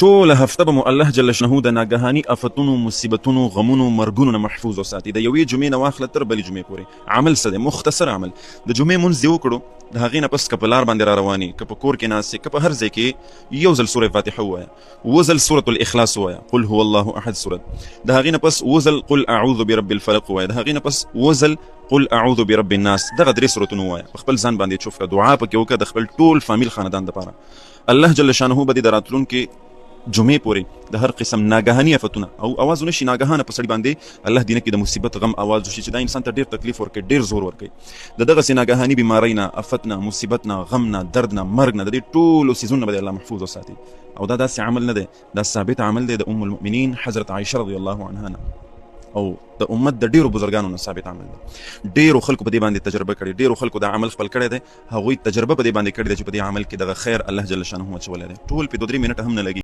ټوله هفته به مو الله جل شانه د ناګهاني افتونو، مصیبتونو، غمونو، مرګونو نه محفوظ وساتي. د یوې جمعې نه واخله تر بلې جمعې پورې. عمل څه دی؟ مختصر عمل. د جمعې مونځ دې وکړو، د هغې نه پس که په لار باندې را روان یې، که په کور کې ناست یې، که په هر ځای کې یو ځل سورة فاتحه ووایه، اووه ځل سورة الاخلاص ووایه، قل هو الله احد سورت، د هغې نه پس اووه ځل قل اعوذ برب الفلق ووایه، د هغې نه پس اووه ځل قل اعوذ برب الناس. دغه درې سورتونه ووایه، په خپل ځان باندې چوف کړه، دعا پکې وکړه د خپل ټول فامیل خاندان دپاره. الله جل شانه به دې د راتلونکې جمعې پورې د هر قسم ناګهاني افتونه او اوازونه شي ناګهانه په سړي باندې الله دینه کې د مصیبت غم اواز وشي چې دا انسان ته ډېر تکلیف ورکوي، ډېر زور ورکوي. د دغسې ناګهاني بیمارۍ نه، افت نه، مصیبت نه، غم نه، درد نه، مرګ نه، د دې ټولو څیزونو به الله محفوظ وساتي. او دا داسې عمل نه دی، دا ثابت عمل دی د ام المؤمنین حضرت عایشه رضی الله عنها نه، او د امت د ډیرو بزرګانو نه ثابت عمل دی. ډیرو خلکو په دې باندې تجربه کړې، ډیرو خلکو دا عمل خپل کړی دی، هغوی تجربه په دې باندې کړې ده چې په دې عمل کې دغه خیر الله جل شانه اچولی دی. ټول په 2-3 منټه هم نه لګي.